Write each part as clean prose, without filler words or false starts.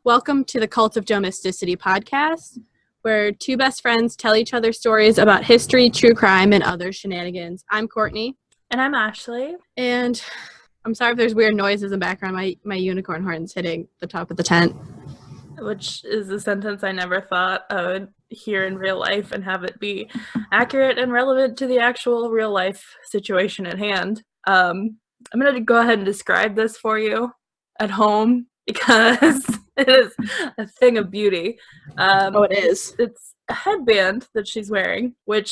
Welcome to the Cult of Domesticity podcast, where two best friends tell each other stories about history, true crime, and other shenanigans. I'm Courtney. And I'm Ashley. And I'm sorry if there's weird noises in the background. My unicorn horn's hitting the top of the tent. Which is a sentence I never thought I would hear in real life and have it be accurate and relevant to the actual real life situation at hand. I'm going to go ahead and describe this for you at home because it is a thing of beauty. It is. It's a headband that she's wearing, which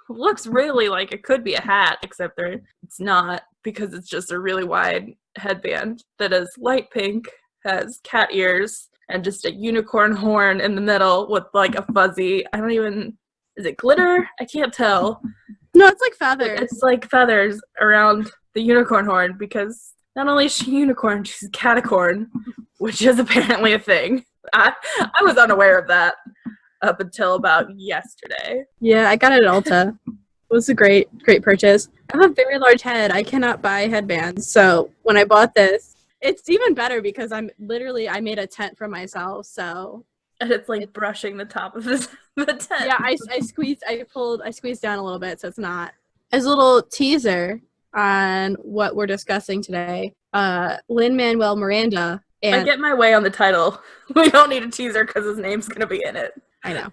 looks really like it could be a hat, except it's not, because it's just a really wide headband that is light pink, has cat ears, and just a unicorn horn in the middle with like a fuzzy, is it glitter? I can't tell. No, it's like feathers. It's like feathers around the unicorn horn, because not only is she a unicorn, she's a catacorn, which is apparently a thing. I was unaware of that up until about yesterday. Yeah, I got it at Ulta. It was a great purchase. I have a very large head. I cannot buy headbands. So when I bought this, it's even better because I made a tent for myself. So and it's like brushing the top of the tent. Yeah, I squeezed down a little bit, so it's not. As a little teaser on what we're discussing today, Lin-Manuel Miranda. And I get my way on the title. We don't need a teaser because his name's going to be in it. I know.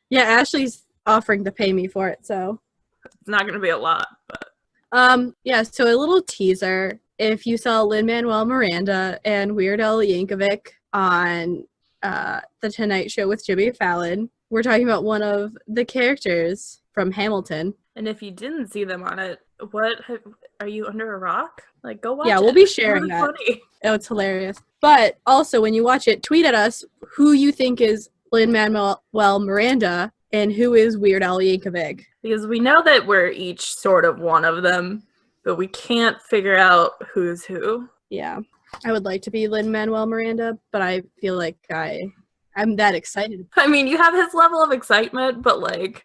Yeah, Ashley's offering to pay me for it, so. It's not going to be a lot, but. Yeah, so a little teaser. If you saw Lin-Manuel Miranda and Weird Al Yankovic on The Tonight Show with Jimmy Fallon, we're talking about one of the characters from Hamilton. And if you didn't see them on it, are you under a rock? Like, go watch it. Yeah, we'll be sharing that. Funny. Oh, it's hilarious. But also, when you watch it, tweet at us who you think is Lin-Manuel Miranda and who is Weird Al Yankovic. Because we know that we're each sort of one of them, but we can't figure out who's who. Yeah. I would like to be Lin-Manuel Miranda, but I feel like I'm that excited. I mean, you have his level of excitement, but like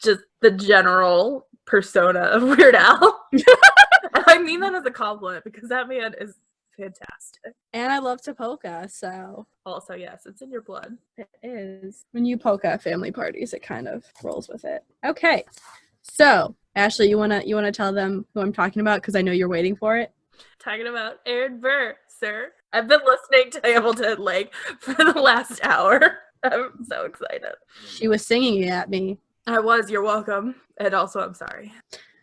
just the general persona of Weird Al. I mean that as a compliment because that man is fantastic. And I love to polka, so. Also, yes, it's in your blood. It is. When you polka at family parties, it kind of rolls with it. Okay. So, Ashley, you wanna tell them who I'm talking about because I know you're waiting for it? Talking about Aaron Burr, sir. I've been listening to Hamilton like for the last hour. I'm so excited. She was singing it at me. I was. You're welcome. And also, I'm sorry.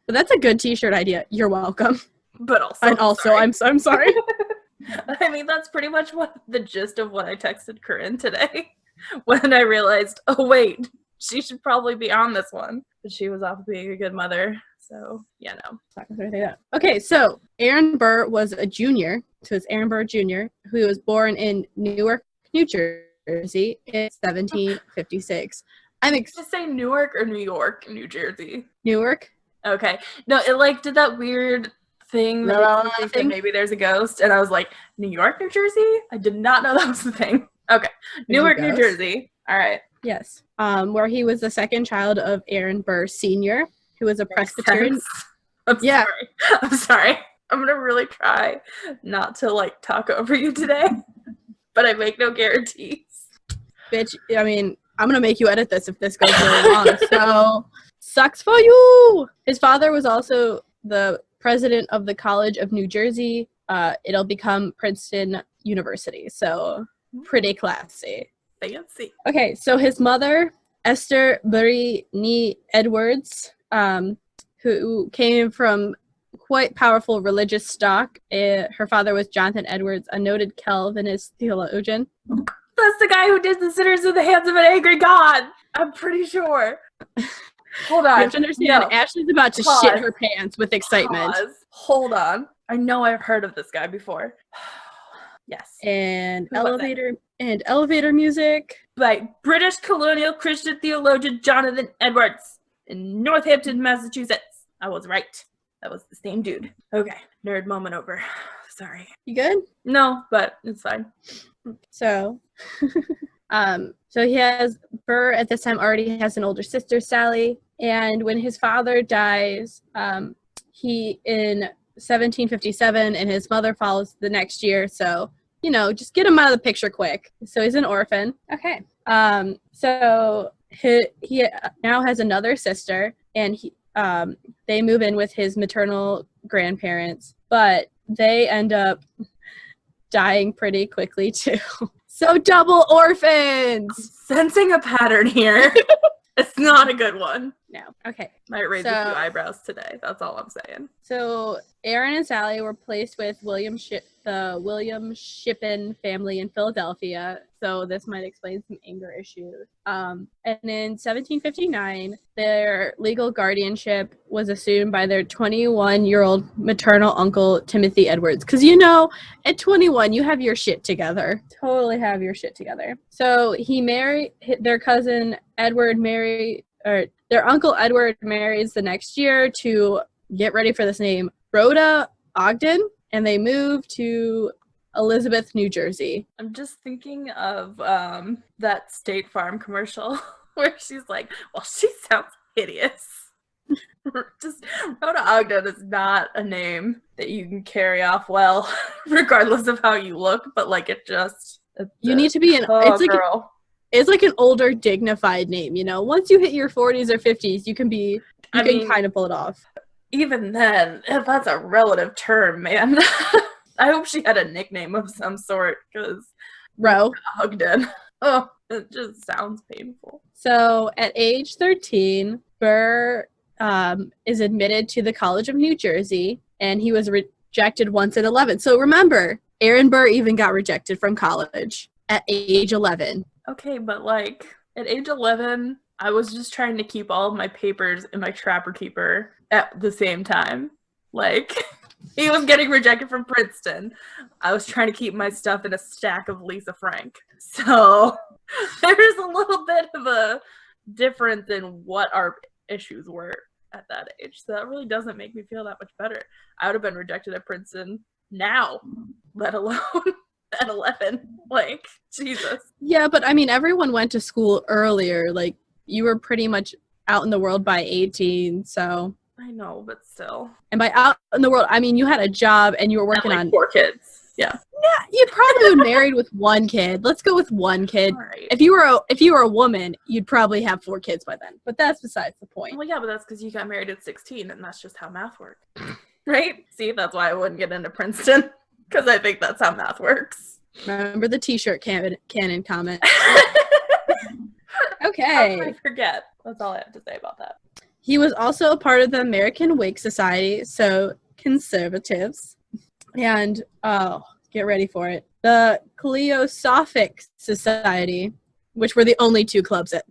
But that's a good T-shirt idea. You're welcome. But also, and also, I'm sorry. I mean, that's pretty much what the gist of what I texted Corinne today when I realized, oh wait, she should probably be on this one. But she was off being a good mother. So, yeah, no. Okay, so Aaron Burr was a junior. So it's Aaron Burr Jr., who was born in Newark, New Jersey in 1756. Just say Newark or New York, New Jersey? Newark. Okay. No, it did that weird thing that maybe there's a ghost, and I was like, New York, New Jersey? I did not know that was the thing. Okay. Newark, New Jersey. All right. Yes. Where he was the second child of Aaron Burr Sr., who was a Presbyterian. I'm sorry. I'm going to really try not to, talk over you today, but I make no guarantees. Bitch, I mean, I'm going to make you edit this if this goes really long, so sucks for you! His father was also the president of the College of New Jersey. It'll become Princeton University, so pretty classy. Fancy. Okay, so his mother, Esther Marie Edwards, who came from quite powerful religious stock. Her father was Jonathan Edwards, a noted Calvinist theologian. That's the guy who did the sinners in the hands of an angry God. I'm pretty sure. Hold on. You have to understand, Ashley's about to shit her pants with excitement. Pause. Hold on. I know I've heard of this guy before. Yes. And elevator music by British colonial Christian theologian Jonathan Edwards in Northampton, Massachusetts. I was right. That was the same dude. Okay. Nerd moment over. Sorry. You good? No, but it's fine. So, he has Burr at this time already has an older sister, Sally, and when his father dies, he in 1757, and his mother follows the next year. So just get him out of the picture quick. So he's an orphan. Okay. So he now has another sister, and they move in with his maternal grandparents, but they end up dying pretty quickly too. So double orphans! Sensing a pattern here. It's not a good one. No. Okay. Might raise a few eyebrows today. That's all I'm saying. So Aaron and Sally were placed with the William Shippen family in Philadelphia. So this might explain some anger issues. And in 1759, their legal guardianship was assumed by their 21-year-old maternal uncle, Timothy Edwards. Because, at 21, you have your shit together. Totally have your shit together. So he married their cousin Edward their uncle Edward marries the next year to, get ready for this name, Rhoda Ogden, and they moved to Elizabeth, New Jersey. I'm just thinking of that State Farm commercial where she's like, well, she sounds hideous. Just Rhoda Ogden is not a name that you can carry off well, regardless of how you look, but you need to be girl. It's like an older, dignified name, Once you hit your 40s or 50s, you can kind of pull it off. Even then, if that's a relative term, man. I hope she had a nickname of some sort, because Ogden. Oh, it just sounds painful. So, at age 13, Burr is admitted to the College of New Jersey, and he was rejected once at 11. So, remember, Aaron Burr even got rejected from college at age 11. Okay, but at age 11, I was just trying to keep all of my papers in my Trapper Keeper at the same time. He was getting rejected from Princeton. I was trying to keep my stuff in a stack of Lisa Frank. So there's a little bit of a difference in what our issues were at that age. So that really doesn't make me feel that much better. I would have been rejected at Princeton now, let alone at 11. Jesus. Yeah, but everyone went to school earlier. You were pretty much out in the world by 18, so. I know, but still. And by out in the world, you had a job and you were working on 4 kids. Yeah. Yeah, you probably would married with 1 kid. Let's go with 1 kid. All right. If you were a woman, you'd probably have 4 kids by then. But that's besides the point. Well, yeah, but that's because you got married at 16, and that's just how math works. Right? See, that's why I wouldn't get into Princeton, because I think that's how math works. Remember the t-shirt canon comment. Okay. I forget. That's all I have to say about that. He was also a part of the American Whig Society, so conservatives. And, get ready for it, the Cliosophic Society, which were the only 2 clubs at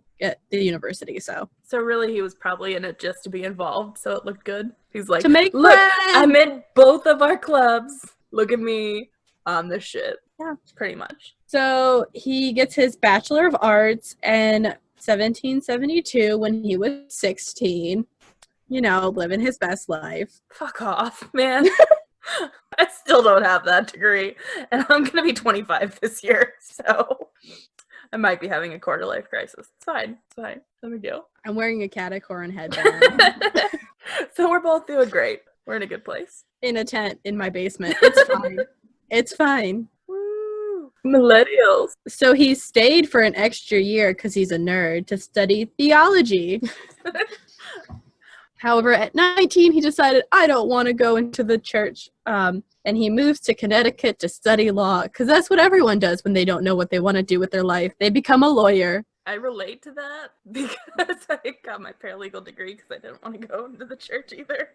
the university, So really he was probably in it just to be involved, so it looked good. He's like, to make look, friends! I'm in both of our clubs. Look at me on this shit. Yeah. Pretty much. So he gets his Bachelor of Arts in 1772 when he was 16, living his best life. Fuck off, man. I still don't have that degree, and I'm going to be 25 this year, so I might be having a quarter-life crisis. It's fine. No big deal. I'm wearing a Catacorin headband. So we're both doing great. We're in a good place. In a tent in my basement. It's fine. It's fine. Woo! Millennials. So he stayed for an extra year because he's a nerd to study theology. However, at 19, he decided, I don't want to go into the church. And he moves to Connecticut to study law, because that's what everyone does when they don't know what they want to do with their life. They become a lawyer. I relate to that because I got my paralegal degree because I didn't want to go into the church either.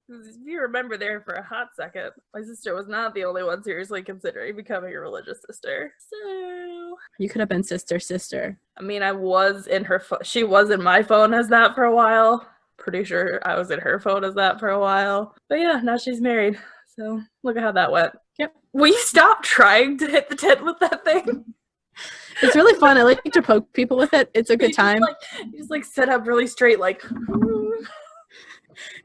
If you remember there for a hot second, my sister was not the only one seriously considering becoming a religious sister. So you could have been sister. I was in her she was in my phone as that for a while. Pretty sure I was in her phone as that for a while. But yeah, now she's married. So look at how that went. Yep. Will you stop trying to hit the tent with that thing? It's really fun. I like to poke people with it. It's a good time. You just sit up really straight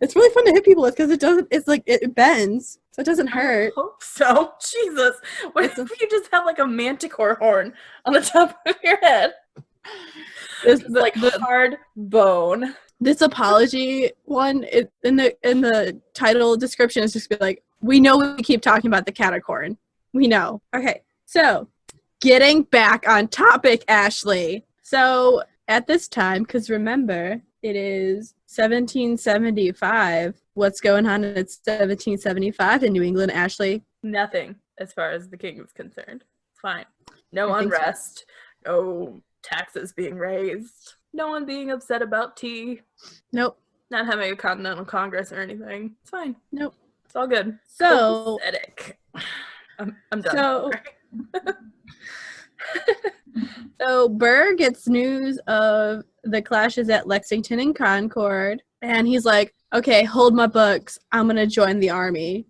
It's really fun to hit people with because it bends, so it doesn't hurt. I hope so. Jesus. What if you just have a manticore horn on the top of your head? It's hard bone. This apology one in the title description is just be we know we keep talking about the catacorn. We know. Okay. So, getting back on topic, Ashley. So, at this time, because remember, it is 1775. What's going on in 1775 in New England, Ashley? Nothing as far as the king is concerned. It's fine. No I think so. unrest. No taxes being raised. No one being upset about tea. Nope. Not having a continental congress or anything. It's fine. Nope. It's all good. So, Copacetic. I'm done. So, so Burr gets news of the clashes at Lexington and Concord, and he's like, okay, hold my books. I'm going to join the army.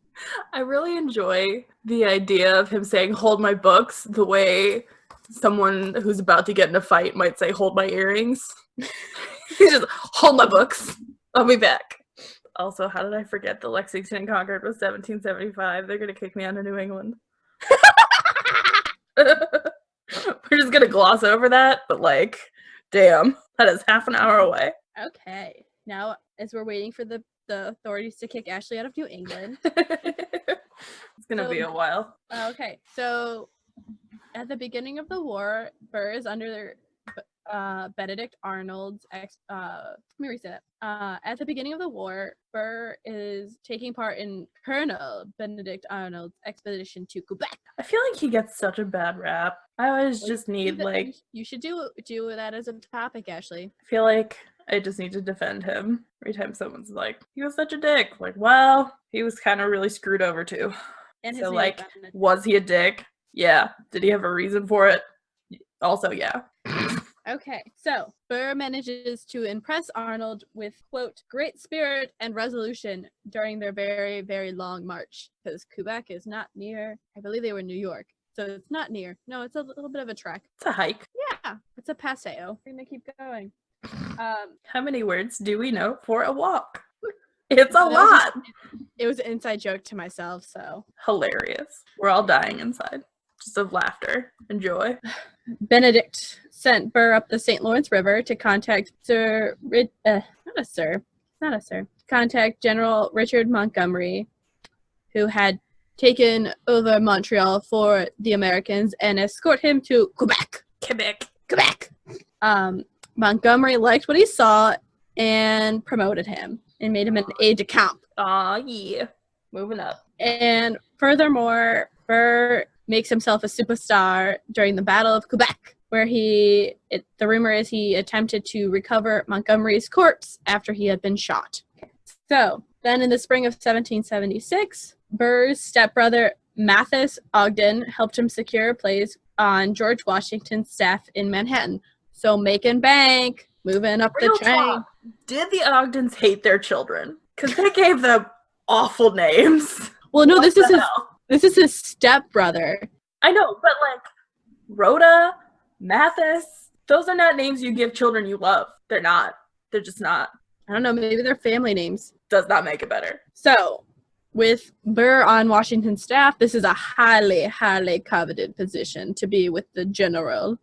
I really enjoy the idea of him saying, hold my books, the way someone who's about to get in a fight might say, hold my earrings. He's just, hold my books. I'll be back. Also, how did I forget that Lexington and Concord was 1775? They're going to kick me out of New England. We're just going to gloss over that, but like, damn, that is half an hour away. Okay. Now, as we're waiting for the authorities to kick Ashley out of New England. It's going to be a while. Okay. So, at the beginning of the war, Burr is under Benedict Arnold's let me reset it. At the beginning of the war, Burr is taking part in Colonel Benedict Arnold's expedition to Quebec. I feel like he gets such a bad rap. I always just need like you should do that as a topic, Ashley. I feel like I just need to defend him every time someone's like, he was such a dick. Like, well, he was kind of really screwed over too. And so like, was he a dick? Yeah. Did he have a reason for it? Also, yeah. Okay, so Burr manages to impress Arnold with, quote, great spirit and resolution during their very, very long march, because Quebec is not near, I believe they were in New York, so it's not near. No, it's a little bit of a trek. It's a hike. Yeah, it's a paseo. We're going to keep going. How many words do we know for a walk? It's a lot. It was an inside joke to myself, so. Hilarious. We're all dying inside. Just of laughter and joy. Benedict sent Burr up the St. Lawrence River to contact contact General Richard Montgomery, who had taken over Montreal for the Americans, and escort him to Quebec. Montgomery liked what he saw and promoted him and made him an aide-de-camp. Aw, yeah. Moving up. And furthermore, Burr makes himself a superstar during the Battle of Quebec, where the rumor is he attempted to recover Montgomery's corpse after he had been shot. So, then in the spring of 1776, Burr's stepbrother Matthias Ogden helped him secure a place on George Washington's staff in Manhattan. So, making bank, moving up the train. Talk. Did the Ogdens hate their children? Because they gave them awful names. Well, no, this is his stepbrother. I know, but like Rhoda, Mathis, those are not names you give children you love. They're not. They're just not. I don't know, maybe they're family names. Does not make it better. So, with Burr on Washington's staff, this is a highly, highly coveted position to be with the general.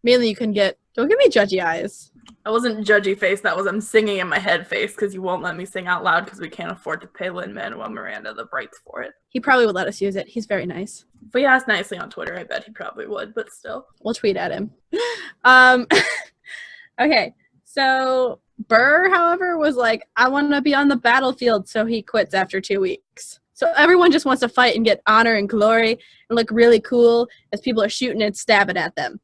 Mainly you can don't give me judgy eyes. I wasn't judgy face, that was I'm singing in my head face because you won't let me sing out loud because we can't afford to pay Lin-Manuel Miranda the rights for it. He probably would let us use it. He's very nice. If we asked nicely on Twitter, I bet he probably would, but still. We'll tweet at him. Okay, so Burr, however, was like, I want to be on the battlefield, so he quits after 2 weeks. So everyone just wants to fight and get honor and glory and look really cool as people are shooting and stabbing at them.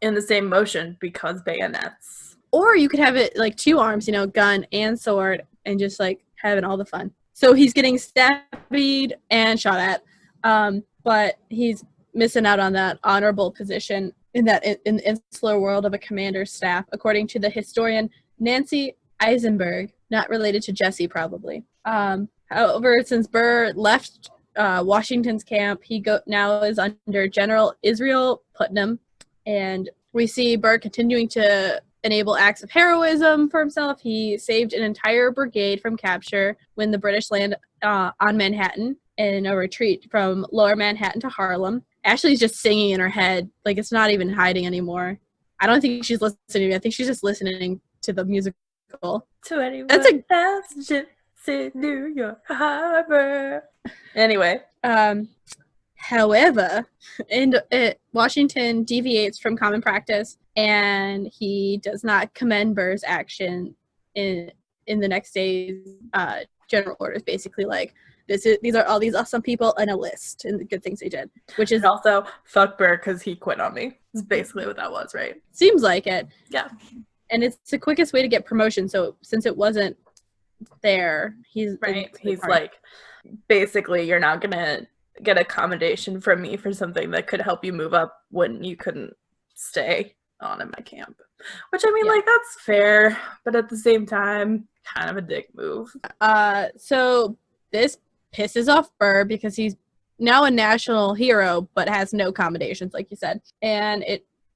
In the same motion, because bayonets. Or you could have it like 2 arms, gun and sword, and just like having all the fun. So he's getting stabbed and shot at, but he's missing out on that honorable position in the insular world of a commander's staff, according to the historian Nancy Eisenberg, not related to Jesse probably. However, since Burr left Washington's camp, he now is under General Israel Putnam, and we see Burr continuing to enable acts of heroism for himself. He saved an entire brigade from capture when the British land on Manhattan in a retreat from Lower Manhattan to Harlem. Ashley's just singing in her head, like it's not even hiding anymore. I don't think she's listening to me. I think she's just listening to the musical. To anyone passengers in New York Harbor. Anyway. However, Washington deviates from common practice, and he does not commend Burr's action in the next day's general orders. Basically, like, these are all these awesome people on a list and the good things they did, which is And also fuck Burr because he quit on me. Is basically what that was, right? seems like it. Yeah. And it's the quickest way to get promotion. So since it wasn't there, he's right. He's like, basically, you're not gonna get accommodation from me for something that could help you move up when you couldn't stay on in my camp. Which, I mean, like, that's fair, but at the same time, kind of a dick move. So this pisses off Burr because he's now a national hero, but has no accommodations, like you said. And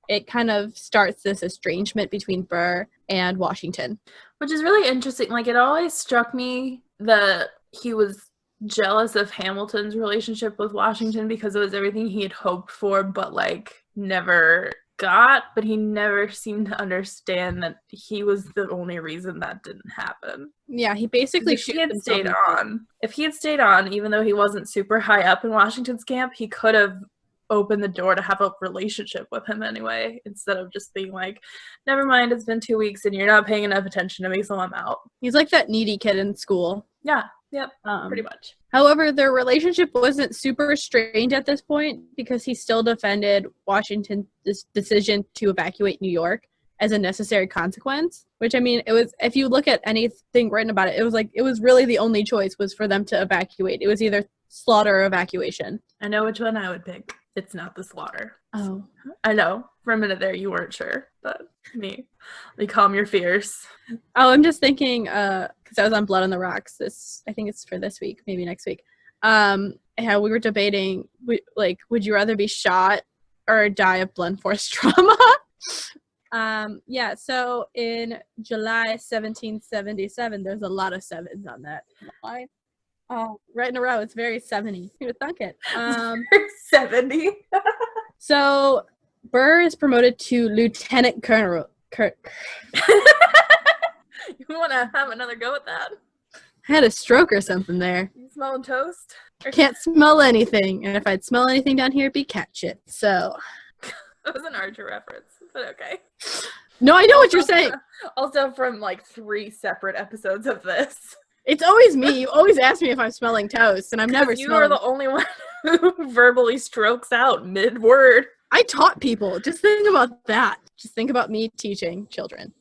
it kind of starts this estrangement between Burr and Washington. Which is really interesting. Like, it always struck me that he was jealous of Hamilton's relationship with Washington because it was everything he had hoped for, but, like, never got. But he never seemed to understand that he was the only reason that didn't happen. Yeah, he basically if he had stayed on, even though he wasn't super high up in Washington's camp, he could have opened the door to have a relationship with him anyway, instead of just being like, never mind, it's been 2 weeks and you're not paying enough attention to me, so I'm out. He's like that needy kid in school. Yeah, yep, pretty much. However, their relationship wasn't super strained at this point because he still defended Washington's decision to evacuate New York as a necessary consequence, which, I mean, it was, if you look at anything written about it, it was like, it was really the only choice was for them to evacuate. It was either slaughter or evacuation. I know which one I would pick. It's not the slaughter. Oh. I know. For a minute there, you weren't sure, but me. Like, calm your fears. Oh, I'm just thinking, because I was on Blood on the Rocks. I think it's for this week, maybe next week. How we were debating, would you rather be shot or die of blunt force trauma? Yeah, so in July 1777, there's a lot of sevens on that line. Oh, right in a row. It's very 70. Who would thunk it? 70. So Burr is promoted to lieutenant colonel. You want to have another go at that? I had a stroke or something there. You smelling toast? Can't smell anything. And if I'd smell anything down here, it'd be cat shit. So. That was an Archer reference, but okay. No, I know what you're saying. Also from, like, 3 separate episodes of this. It's always me. You always ask me if I'm smelling toast, and I'm never you are the only one who verbally strokes out mid-word. I taught people. Just think about that. Just think about me teaching children.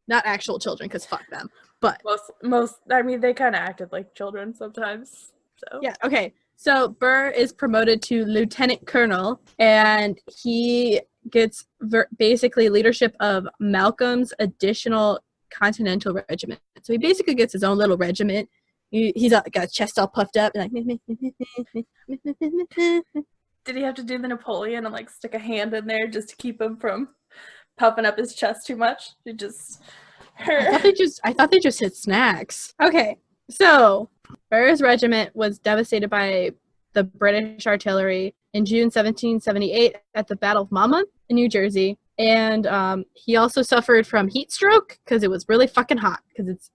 Not actual children, because fuck them. But most, I mean, they kind of acted like children sometimes. So yeah, okay. So Burr is promoted to lieutenant colonel, and he gets basically leadership of Malcolm's additional Continental Regiment. So he basically gets his own little regiment. He's got a chest all puffed up. And like, did he have to do the Napoleon and, like, stick a hand in there just to keep him from puffing up his chest too much? He just... I thought they just hit snacks. Okay, so Burr's regiment was devastated by the British artillery in June 1778 at the Battle of Monmouth in New Jersey. And he also suffered from heat stroke because it was really fucking hot because it's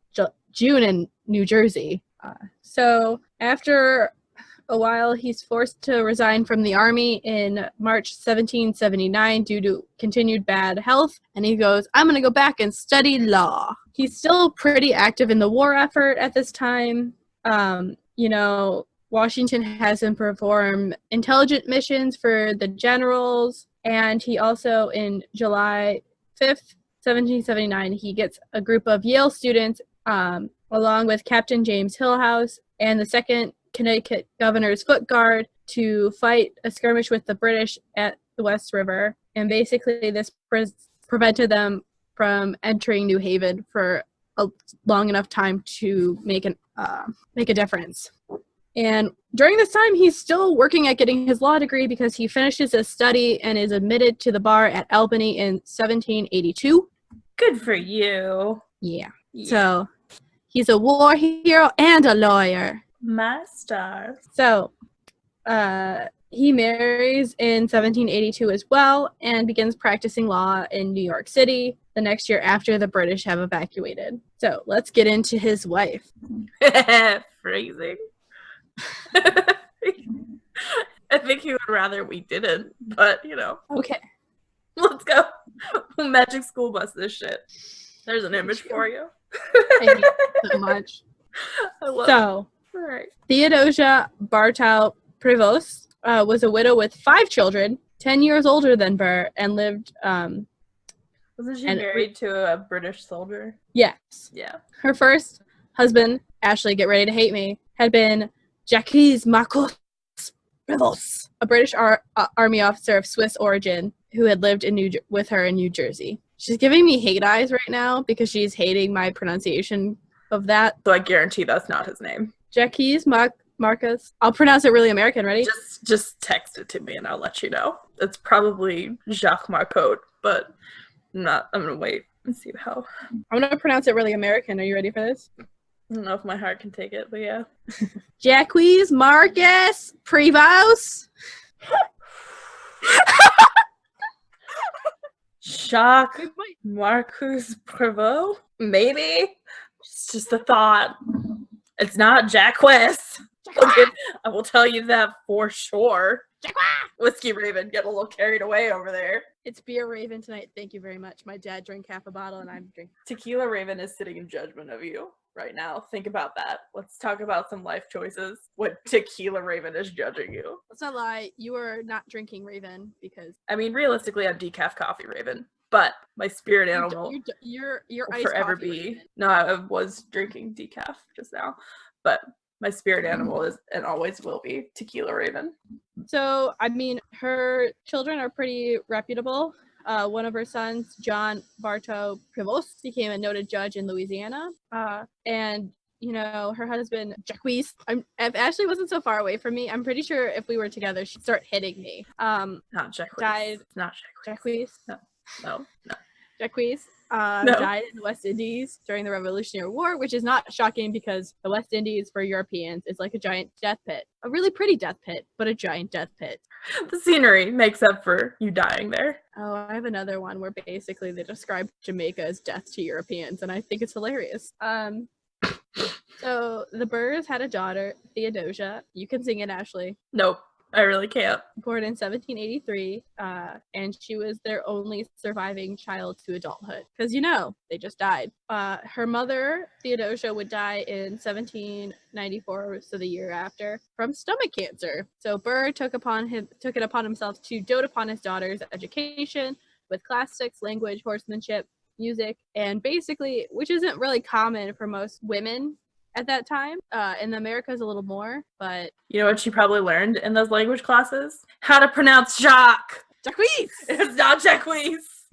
June in New Jersey. So after a while, he's forced to resign from the army in March 1779 due to continued bad health. And he goes, I'm going to go back and study law. He's still pretty active in the war effort at this time. Washington has him perform intelligence missions for the generals. And he also, in July 5th, 1779, he gets a group of Yale students, along with Captain James Hillhouse and the 2nd Connecticut Governor's Foot Guard, to fight a skirmish with the British at the West River. And basically, this prevented them from entering New Haven for a long enough time to make a difference. And during this time, he's still working at getting his law degree because he finishes his study and is admitted to the bar at Albany in 1782. Good for you. Yeah. So he's a war hero and a lawyer. My stars. So he marries in 1782 as well and begins practicing law in New York City the next year after the British have evacuated. So let's get into his wife. Phrasing. I think he would rather we didn't, but Okay. let's go. Magic school bus this shit. There's an image for you. I hate it so much. I love it. So, All right. Theodosia Bartow Prevost was a widow with 5 children, 10 years older than Burr, and lived. Wasn't she married to a British soldier? Yes. Yeah. Her first husband, Ashley, get ready to hate me, had been Jacques Marcus Prevost, a British army officer of Swiss origin who had lived with her in New Jersey. She's giving me hate eyes right now because she's hating my pronunciation of that. So I guarantee that's not his name. Jacques Marcus. I'll pronounce it really American. Ready? Just text it to me and I'll let you know. It's probably Jacques Marcotte, but I'm gonna wait and see how. I'm gonna pronounce it really American. Are you ready for this? I don't know if my heart can take it, but yeah. Jacques Marcus Prevost. Jacques Marcus Prevost? Maybe. It's just a thought. It's not Jacques. I will tell you that for sure. Whiskey Raven, get a little carried away over there. It's Beer Raven tonight. Thank you very much. My dad drank half a bottle and I'm drinking. Tequila Raven is sitting in judgment of you right now. Think about that. Let's talk about some life choices. What Tequila Raven is judging you. Let's not lie. You are not drinking Raven because... I mean, realistically, I'm decaf coffee Raven. But my spirit animal you're will forever be... Raven. No, I was drinking decaf just now. But my spirit animal is and always will be Tequila Raven. So, I mean, her children are pretty reputable. One of her sons, John Bartow Prevost, became a noted judge in Louisiana. And, her husband, Jacques, if Ashley wasn't so far away from me, I'm pretty sure if we were together, she'd start hitting me. Not Jacques. Died. Not Jacques. No. Jacques died in the West Indies during the Revolutionary War, which is not shocking because the West Indies for Europeans is like a giant death pit. A really pretty death pit, but a giant death pit. The scenery makes up for you dying there. Oh, I have another one where basically they describe Jamaica as death to Europeans, and I think it's hilarious. So the Burrs had a daughter, Theodosia. You can sing it, Ashley. Nope. I really can't. Born in 1783, and she was their only surviving child to adulthood. Because, they just died. Her mother, Theodosia, would die in 1794, so the year after, from stomach cancer. So Burr took it upon himself to dote upon his daughter's education with classics, language, horsemanship, music, and basically, which isn't really common for most women at that time. In America's a little more, but... You know what she probably learned in those language classes? How to pronounce Jacques! Jacques! It's not Jacques!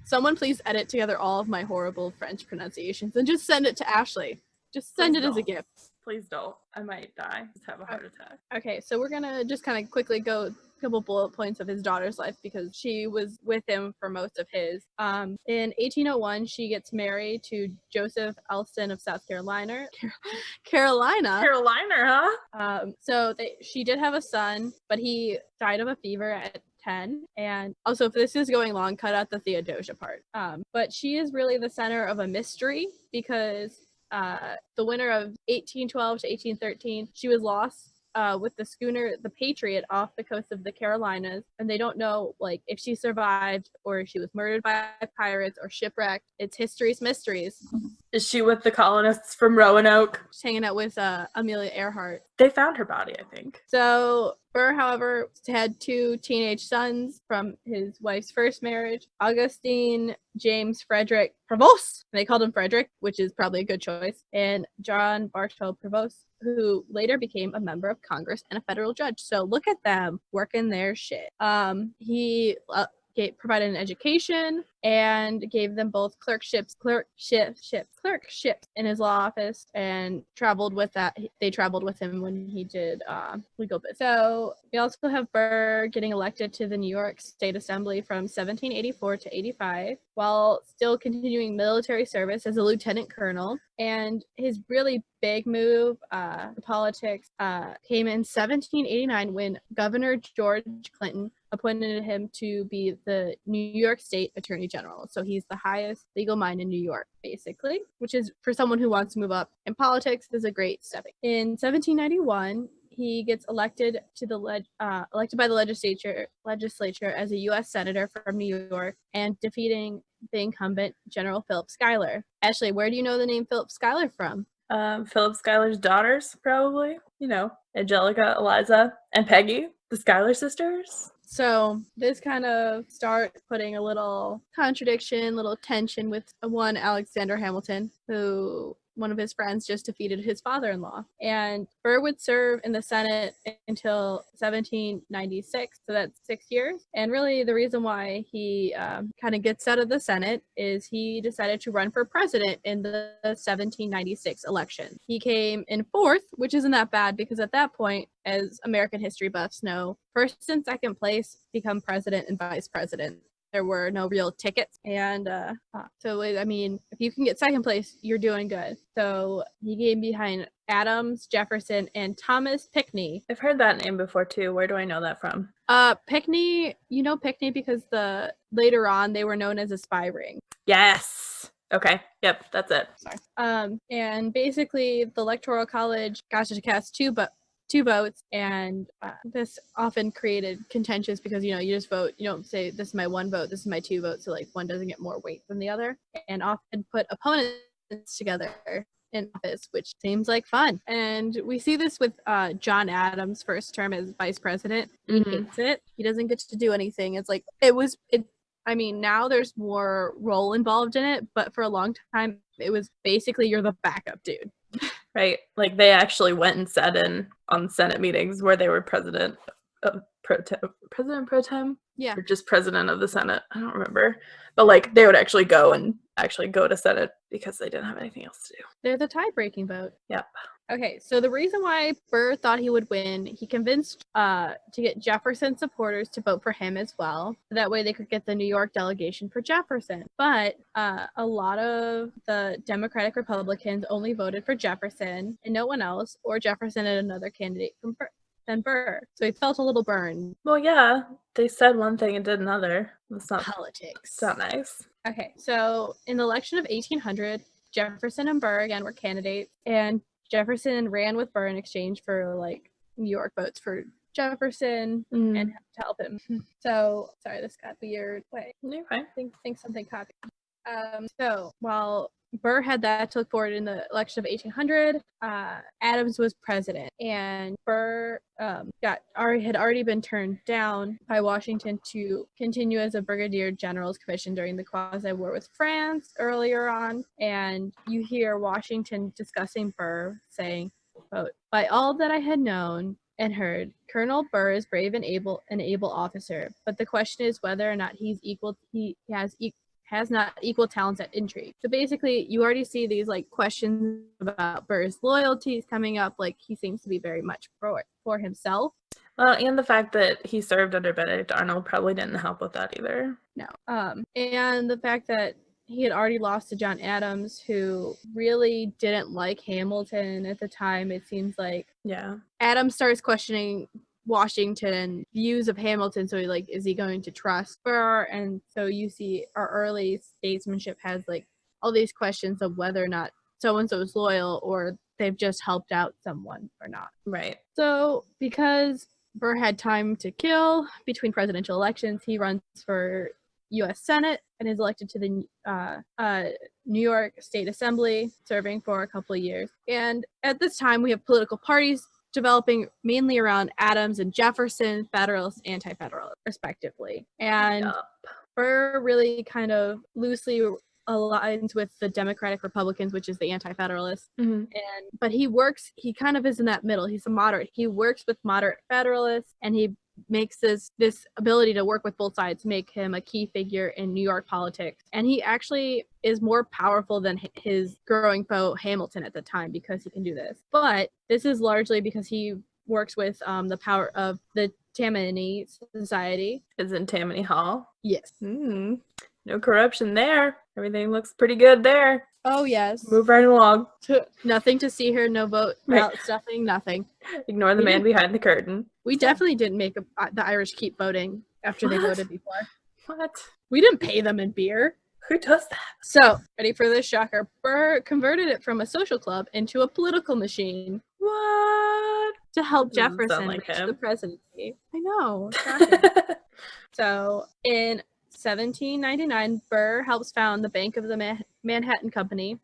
Someone please edit together all of my horrible French pronunciations and just send it to Ashley. Just send it as a gift. Please don't. I might die. Just have a heart attack. Okay, so we're gonna just kind of quickly go a couple bullet points of his daughter's life because she was with him for most of his. In 1801, she gets married to Joseph Elston of South Carolina. Carolina, huh? So she did have a son, but he died of a fever at 10. And also, if this is going long, cut out the Theodosia part. But she is really the center of a mystery because the winter of 1812 to 1813, she was lost with the schooner the Patriot off the coast of the Carolinas, and they don't know if she survived or if she was murdered by pirates or shipwrecked. It's history's mysteries. Is she with the colonists from Roanoke? She's hanging out with Amelia Earhart. They found her body, I think. So Burr, however, had 2 teenage sons from his wife's first marriage, Augustine James Frederick Prevost. They called him Frederick, which is probably a good choice, and John Bartow Prevost, who later became a member of Congress and a federal judge. So look at them working their shit. He provided an education and gave them both clerkships in his law office, and they traveled with him when he did legal business. So we also have Burr getting elected to the New York State Assembly from 1784 to 85 while still continuing military service as a lieutenant colonel. And his really big move to politics came in 1789 when Governor George Clinton appointed him to be the New York State Attorney General. So he's the highest legal mind in New York, basically, which is, for someone who wants to move up in politics, is a great stepping. In 1791, he gets elected to the elected by the legislature as a U.S. senator from New York, and defeating the incumbent General Philip Schuyler. Ashley, where do you know the name Philip Schuyler from? Philip Schuyler's daughters, probably. You know, Angelica, Eliza, and Peggy, the Schuyler sisters. So this kind of start putting a little contradiction, little tension with one Alexander Hamilton, who one of his friends just defeated his father-in-law. And Burr would serve in the Senate until 1796, so that's 6 years. And really the reason why he kind of gets out of the Senate is he decided to run for president in the 1796 election. He came in fourth, which isn't that bad because at that point, as American history buffs know, first and second place become president and vice president. There were no real tickets. And so, I mean, if you can get second place, you're doing good. So he came behind Adams, Jefferson, and Thomas Pinckney. I've heard that name before, too. Where do I know that from? Pinckney, you know Pinckney because later on they were known as a spy ring. Yes. Okay. Yep, that's it. Sorry. And basically, the Electoral College got to cast two votes, and this often created contentions because you just vote, you don't say this is my one vote, this is my two votes, so like one doesn't get more weight than the other, and often put opponents together in office, which seems like fun. And we see this with John Adams' first term as vice president. He hates it. He doesn't get to do anything. It's like I mean, now there's more role involved in it, but for a long time it was basically you're the backup dude. Right. Like they actually went and sat in on Senate meetings where they were president pro tem? Yeah. Or just president of the Senate. I don't remember. But like they would actually go to Senate because they didn't have anything else to do. They're the tie-breaking vote. Yep. Okay, so the reason why Burr thought he would win, he convinced to get Jefferson supporters to vote for him as well. That way they could get the New York delegation for Jefferson. But a lot of the Democratic Republicans only voted for Jefferson and no one else, or Jefferson and another candidate than Burr. So he felt a little burned. Well, yeah, they said one thing and did another. It's not politics. It's not nice. Okay, so in the election of 1800, Jefferson and Burr again were candidates, and Jefferson ran with Burr in exchange for like New York votes for Jefferson and to help him. So sorry, this got weird. Wait, You're fine. I think something copied. So while Burr had that to look forward in the election of 1800, Adams was president, and Burr had already been turned down by Washington to continue as a brigadier general's commission during the quasi-war with France earlier on. And you hear Washington discussing Burr, saying, quote, "By all that I had known and heard, Colonel Burr is brave and able officer, but the question is whether or not he has not equal talents at intrigue." So basically, you already see these like questions about Burr's loyalties coming up. Like he seems to be very much for himself. Well, and the fact that he served under Benedict Arnold probably didn't help with that either. No. And the fact that he had already lost to John Adams, who really didn't like Hamilton at the time. It seems like Adams starts questioning Washington views of Hamilton, so like, is he going to trust Burr? And so you see our early statesmanship has like all these questions of whether or not so and so is loyal or they've just helped out someone or not. Right. So because Burr had time to kill between presidential elections, he runs for U.S. Senate and is elected to the New York State Assembly, serving for a couple of years. And at this time, we have political parties developing mainly around Adams and Jefferson, Federalists, Anti-Federalists, respectively. And Burr really kind of loosely aligns with the Democratic Republicans, which is the Anti-Federalists. But he kind of is in that middle. He's a moderate. He works with moderate Federalists, and he makes this ability to work with both sides make him a key figure in New York politics. And he actually is more powerful than his growing foe Hamilton at the time because he can do this. But this is largely because he works with the power of the Tammany Society. Is in Tammany Hall? Yes. No corruption there. Everything looks pretty good there. Oh, yes. Move right along. Nothing to see here, no vote, ballot stuffing, nothing. Ignore the man behind the curtain. We definitely didn't make the Irish keep voting after they voted before. What? We didn't pay them in beer. Who does that? So, ready for this shocker? Burr converted it from a social club into a political machine. What? to help Doesn't sound Jefferson like reach him. the presidency. I know. Shocking. So in 1799, Burr helps found the Bank of the Manhattan Company,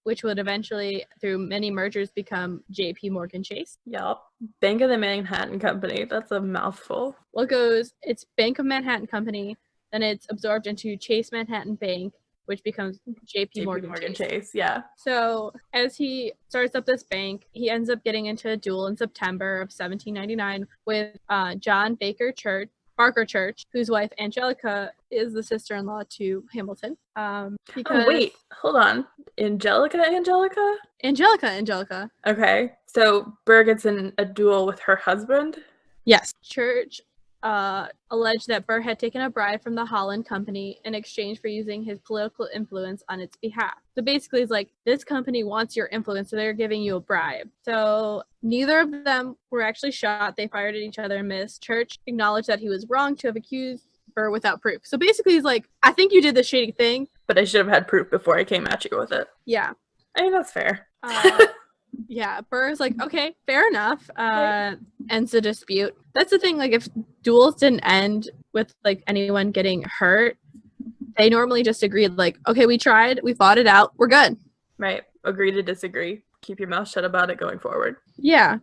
which would eventually, through many mergers, become J.P. Morgan Chase. Yup. Bank of the Manhattan Company. That's a mouthful. Well, it goes, it's Bank of Manhattan Company, then it's absorbed into Chase Manhattan Bank, which becomes J.P. Morgan Chase. Yeah. So as he starts up this bank, he ends up getting into a duel in September of 1799 with John Barker Church, whose wife Angelica is the sister-in-law to Hamilton. Because wait, hold on. Angelica? Angelica. Okay. So Burr gets in a duel with her husband? Yes. Church alleged that Burr had taken a bribe from the Holland Company in exchange for using his political influence on its behalf. So basically, it's like, this company wants your influence, so they're giving you a bribe. So neither of them were actually shot. They fired at each other and missed. Church acknowledged that he was wrong to have accused Burr without proof. So basically, he's like, I think you did the shady thing, but I should have had proof before I came at you with it. Yeah. I mean, that's fair. Yeah, Burr's like, okay, fair enough. Ends the dispute. That's the thing, like, if duels didn't end with, like, anyone getting hurt, they normally just agreed, like, okay, we tried, we fought it out, we're good. Right. Agree to disagree. Keep your mouth shut about it going forward. Yeah.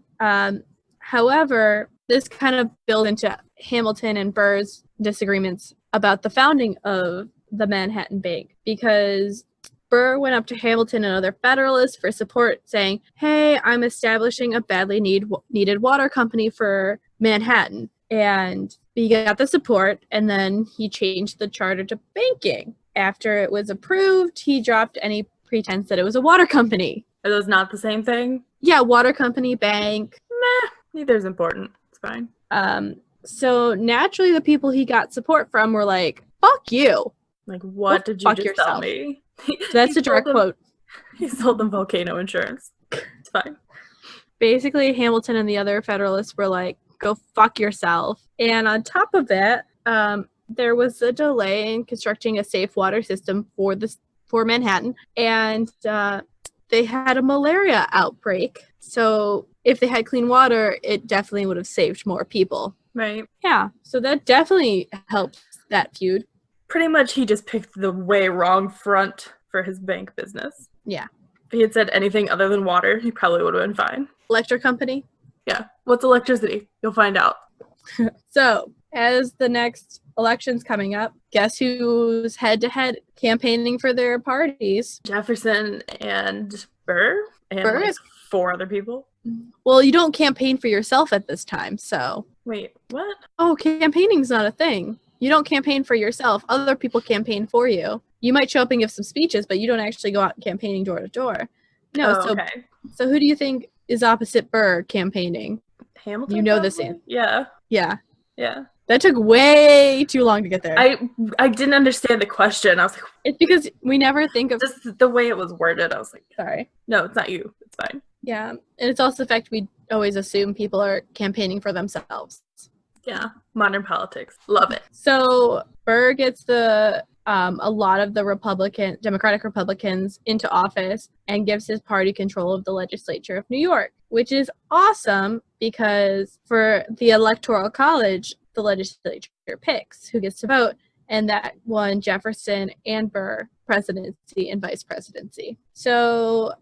However, this kind of built into Hamilton and Burr's disagreements about the founding of the Manhattan Bank, because Burr went up to Hamilton and other Federalists for support, saying, hey, I'm establishing a badly needed water company for Manhattan. And he got the support, and then he changed the charter to banking. After it was approved, he dropped any pretense that it was a water company. Are those not the same thing? Yeah, water company, bank. Meh, neither's important. It's fine. So naturally, the people he got support from were like, fuck you. Like, what did you just tell me? So that's a direct quote. He sold them volcano insurance. It's fine. Basically, Hamilton and the other Federalists were like, go fuck yourself. And on top of that, there was a delay in constructing a safe water system for Manhattan. And they had a malaria outbreak. So if they had clean water, it definitely would have saved more people. Right. Yeah. So that definitely helped that feud. Pretty much he just picked the way wrong front for his bank business. Yeah. If he had said anything other than water, he probably would have been fine. Electric company? Yeah. What's electricity? You'll find out. So, as the next election's coming up, guess who's head-to-head campaigning for their parties? Jefferson and Burr? And Burr like is 4 other people? Well, you don't campaign for yourself at this time, so... Wait, what? Oh, campaigning's not a thing. You don't campaign for yourself. Other people campaign for you. You might show up and give some speeches, but you don't actually go out campaigning door to door. No, okay. So who do you think is opposite Burr campaigning? Hamilton? You know probably? this answer. Yeah. Yeah. Yeah. That took way too long to get there. I didn't understand the question. I was like... It's because we never think of... Just the way it was worded, I was like... Sorry. No, it's not you. It's fine. Yeah. And it's also the fact we always assume people are campaigning for themselves. Yeah. Modern politics. Love it. So Burr gets a lot of the Democratic Republicans into office and gives his party control of the legislature of New York, which is awesome because for the Electoral College, the legislature picks who gets to vote, and that won Jefferson and Burr presidency and vice presidency. So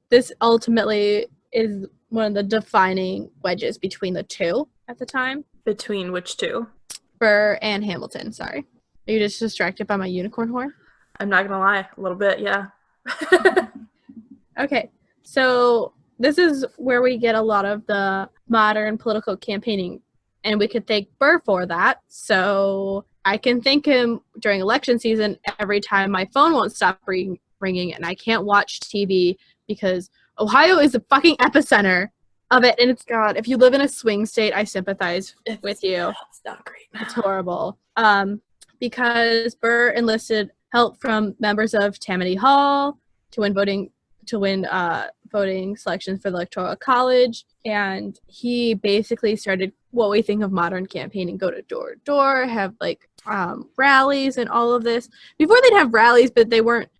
this ultimately is one of the defining wedges between the two at the time. Between which two? Burr and Hamilton, sorry. Are you just distracted by my unicorn horn? I'm not gonna lie, a little bit, yeah. Okay, so this is where we get a lot of the modern political campaigning, and we could thank Burr for that. So I can thank him during election season every time my phone won't stop ringing and I can't watch TV because Ohio is the fucking epicenter of it. And it's, God, if you live in a swing state, I sympathize with you. It's not great. It's horrible. Because Burr enlisted help from members of Tammany Hall to win voting selections for the Electoral College, and he basically started what we think of modern campaigning: go to door to door, have like rallies and all of this. Before they'd have rallies, but they weren't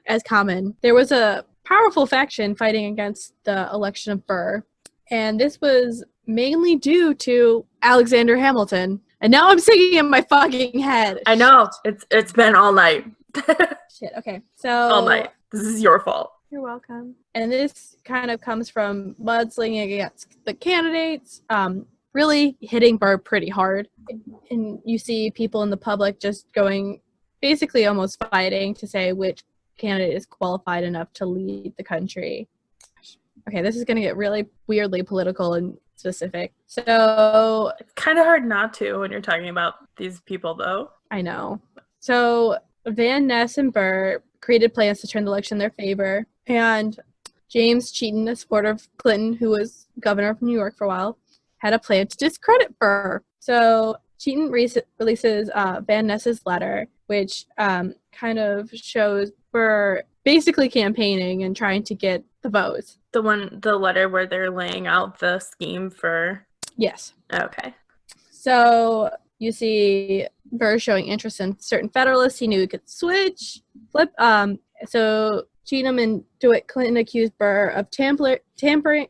as common. There was a powerful faction fighting against the election of Burr, And this was mainly due to Alexander Hamilton. And now I'm singing in my fucking head. I know. It's been all night. Shit, okay. So All night. This is your fault. You're welcome. And this kind of comes from mudslinging against the candidates, really hitting Burr pretty hard. And you see people in the public just going, basically almost fighting to say which candidate is qualified enough to lead the country. Okay, this is going to get really weirdly political and specific. So It's kind of hard not to when you're talking about these people, though. I know. So Van Ness and Burr created plans to turn the election in their favor. And James Cheatham, a supporter of Clinton, who was governor of New York for a while, had a plan to discredit Burr. So Cheatham releases Van Ness's letter, which kind of shows Burr basically campaigning and trying to get the votes. The letter where they're laying out the scheme for... Yes. Okay. So you see Burr showing interest in certain Federalists he knew he could flip. So Cheatham and DeWitt Clinton accused Burr of tampering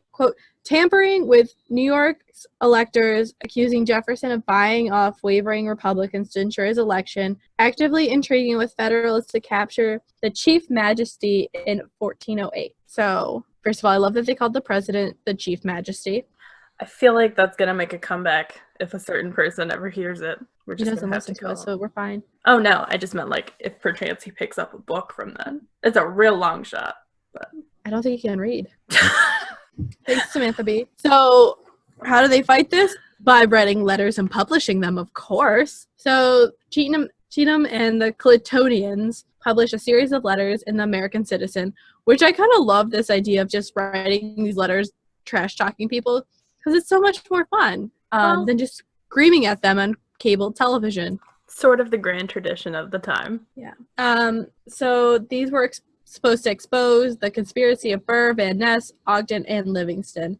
with New York's electors, accusing Jefferson of buying off wavering Republicans to ensure his election, actively intriguing with Federalists to capture the Chief Majesty in 1408. So, first of all, I love that they called the president the Chief Majesty. I feel like that's going to make a comeback if a certain person ever hears it. We're He just doesn't going to have listen to to go. us, so we're fine. Oh, no. I just meant, like, if perchance he picks up a book from then. It's a real long shot. But I don't think he can read. Thanks, Samantha B. So, how do they fight this? By writing letters and publishing them, of course. So, Cheatham and the Clintonians published a series of letters in the American Citizen, which I kind of love this idea of just writing these letters, trash-talking people, because it's so much more fun than just screaming at them on cable television. Sort of the grand tradition of the time. Yeah. So, these were supposed to expose the conspiracy of Burr, Van Ness, Ogden, and Livingston.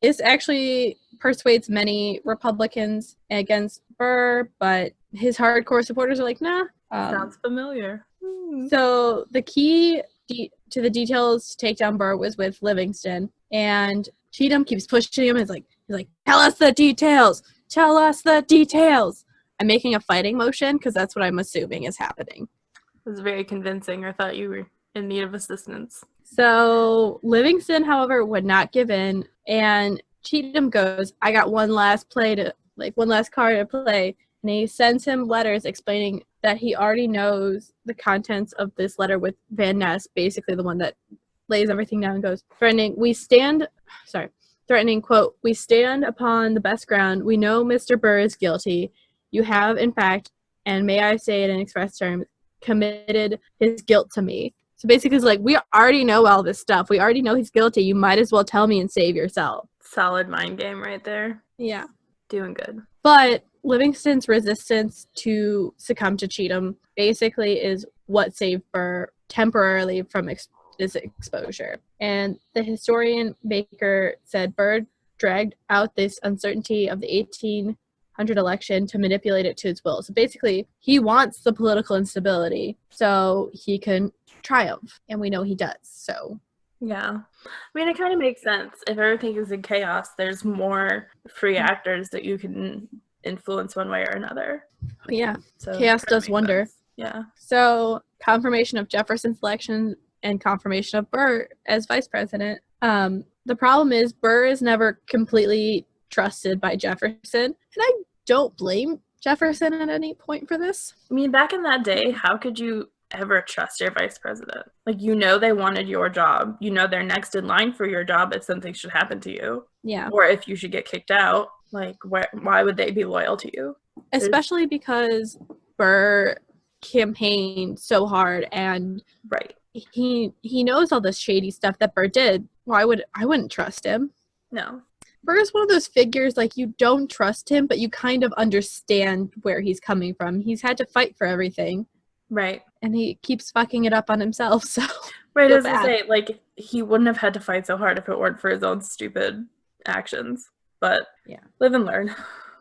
This actually persuades many Republicans against Burr, but his hardcore supporters are like, nah. Sounds familiar. So the key to the details to take down Burr was with Livingston, and Cheatham keeps pushing him. He's like, tell us the details. Tell us the details. I'm making a fighting motion because that's what I'm assuming is happening. It was very convincing. I thought you were in need of assistance. So Livingston, however, would not give in, and Cheatham goes, I got one last card to play, and he sends him letters explaining that he already knows the contents of this letter with Van Ness, basically the one that lays everything down and goes, threatening, quote, we stand upon the best ground. We know Mr. Burr is guilty. You have, in fact, and may I say it in express terms, committed his guilt to me. So basically it's like, we already know all this stuff. We already know he's guilty. You might as well tell me and save yourself. Solid mind game right there. Yeah. Doing good. But Livingston's resistance to succumb to Cheatham basically is what saved Burr temporarily from this exposure. And the historian Baker said Burr dragged out this uncertainty of the 1800 election to manipulate it to his will. So basically, he wants the political instability so he can triumph. And we know he does. So yeah. I mean, it kind of makes sense. If everything is in chaos, there's more free actors that you can influence one way or another. Yeah. So chaos does wonder. Sense. Yeah. So confirmation of Jefferson's election and confirmation of Burr as vice president. The problem is Burr is never completely trusted by Jefferson. And I don't blame Jefferson at any point for this. I mean, back in that day, how could you ever trust your vice president? Like, they wanted your job. They're next in line for your job if something should happen to you. Yeah. Or if you should get kicked out. Like, why would they be loyal to you? Especially because Burr campaigned so hard and right. He knows all this shady stuff that Burr did. I wouldn't trust him. No. Burr is one of those figures, like, you don't trust him, but you kind of understand where he's coming from. He's had to fight for everything. Right. And he keeps fucking it up on himself, so... Right, as I say, like, he wouldn't have had to fight so hard if it weren't for his own stupid actions. But, yeah, live and learn.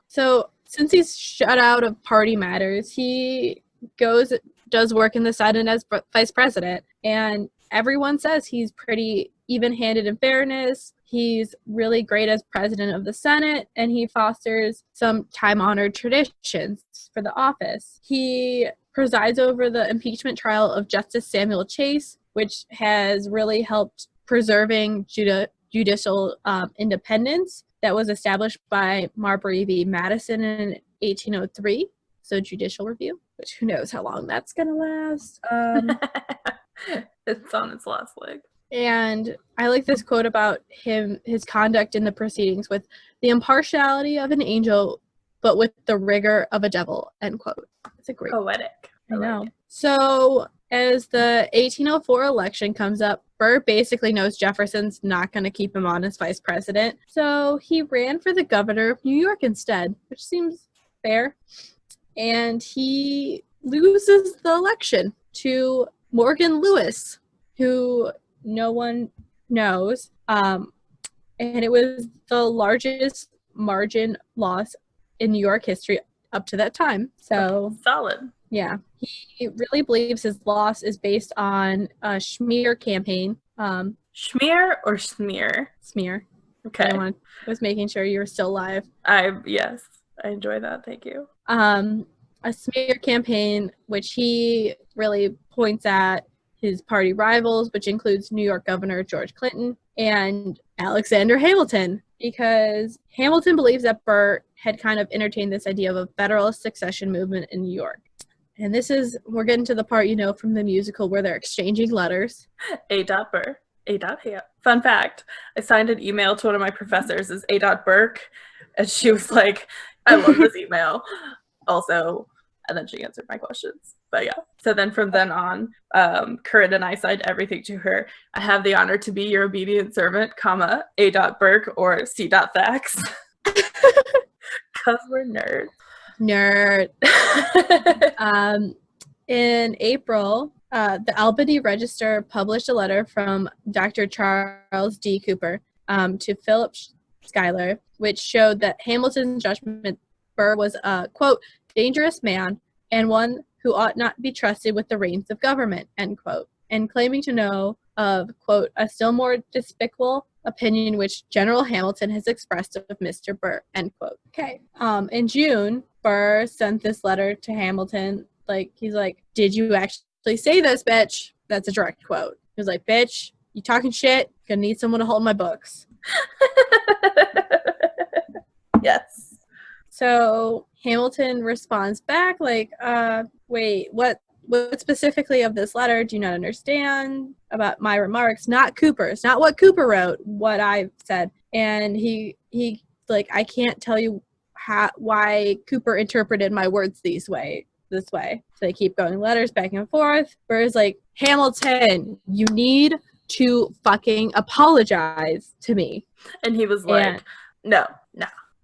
So, since he's shut out of party matters, he does work in the Senate as vice president, and everyone says he's pretty even-handed in fairness. He's really great as president of the Senate, and he fosters some time-honored traditions for the office. He presides over the impeachment trial of Justice Samuel Chase, which has really helped preserving judicial independence that was established by Marbury v. Madison in 1803. So judicial review, which who knows how long that's going to last. It's on its last leg. And I like this quote about his conduct in the proceedings with the impartiality of an angel, but with the rigor of a devil, end quote. It's a great poetic. I know. So as the 1804 election comes up, Burr basically knows Jefferson's not going to keep him on as vice president. So he ran for the governor of New York instead, which seems fair. And he loses the election to Morgan Lewis, who no one knows. And it was the largest margin loss in New York history up to that time. So solid. Yeah. He really believes his loss is based on a smear campaign. Schmear or smear? Smear. Okay. I was making sure you were still alive. Yes. I enjoy that. Thank you. A smear campaign, which he really points at his party rivals, which includes New York Governor George Clinton and Alexander Hamilton, because Hamilton believes that Burr had kind of entertained this idea of a Federalist succession movement in New York. And we're getting to the part, from the musical where they're exchanging letters. A. Burr. A. Ham. Fun fact, I signed an email to one of my professors as A. Burke, and she was like, I love this email. Also, and then she answered my questions. But yeah. So then from then on, Corinne and I signed everything to her. I have the honor to be your obedient servant, comma, A. Burke or C. Thax. Because we're nerds. Nerd. In April, the Albany Register published a letter from Dr. Charles D. Cooper to Philip Schuyler, which showed that Hamilton's judgment Burr was a, quote, dangerous man and one who ought not be trusted with the reins of government, end quote, and claiming to know of, quote, a still more despicable opinion which General Hamilton has expressed of Mr. Burr, end quote. Okay. In June, Burr sent this letter to Hamilton. He's like, did you actually say this, bitch? That's a direct quote. He was like, bitch, you talking shit? Gonna need someone to hold my books. Yes. So Hamilton responds back wait, what specifically of this letter do you not understand about my remarks? Not Cooper's, not what Cooper wrote, what I said. And he I can't tell you why Cooper interpreted my words this way. So they keep going letters back and forth. Burr's like, Hamilton, you need to fucking apologize to me. And he was like, no.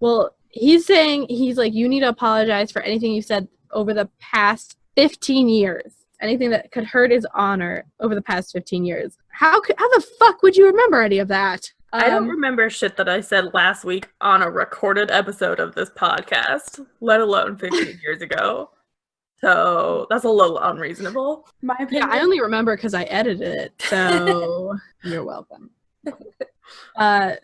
Well, he's like, you need to apologize for anything you said over the past 15 years. Anything that could hurt his honor over the past 15 years. How the fuck would you remember any of that? I don't remember shit that I said last week on a recorded episode of this podcast, let alone 15 years ago. So that's a little unreasonable, in my opinion. Yeah, I only remember because I edited it, so you're welcome.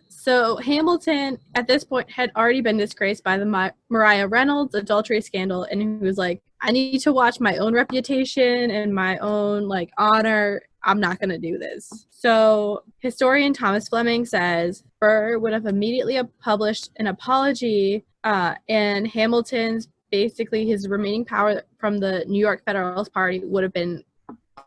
So Hamilton, at this point, had already been disgraced by the Maria Reynolds adultery scandal, and he was like, I need to watch my own reputation and my own, honor. I'm not going to do this. So historian Thomas Fleming says Burr would have immediately published an apology, and Hamilton's, basically his remaining power from the New York Federalist Party would have been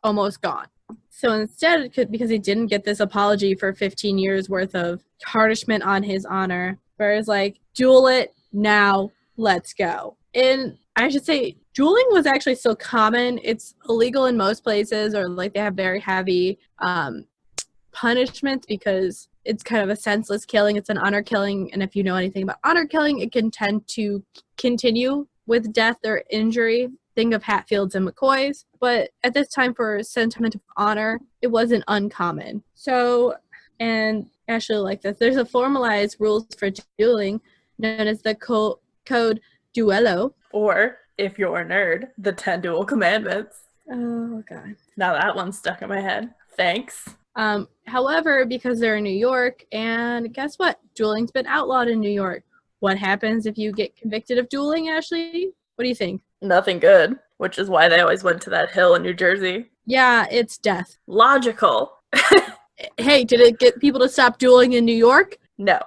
almost gone. So instead, because he didn't get this apology for 15 years worth of tarnishment on his honor, Burr's like, duel it now, let's go. And I should say, dueling was actually still common. It's illegal in most places, or they have very heavy punishments because it's kind of a senseless killing. It's an honor killing, and if you know anything about honor killing, it can tend to continue with death or injury. Think of Hatfields and McCoys. But at this time, for sentiment of honor, it wasn't uncommon. So, and actually like this, there's a formalized rules for dueling known as the Code Duello. Or, if you're a nerd, the 10 Duel Commandments. Oh, God. Now that one's stuck in my head. Thanks. However, because they're in New York, and guess what? Dueling's been outlawed in New York. What happens if you get convicted of dueling, Ashley? What do you think? Nothing good, which is why they always went to that hill in New Jersey. Yeah, it's death. Logical. Hey, did it get people to stop dueling in New York? No.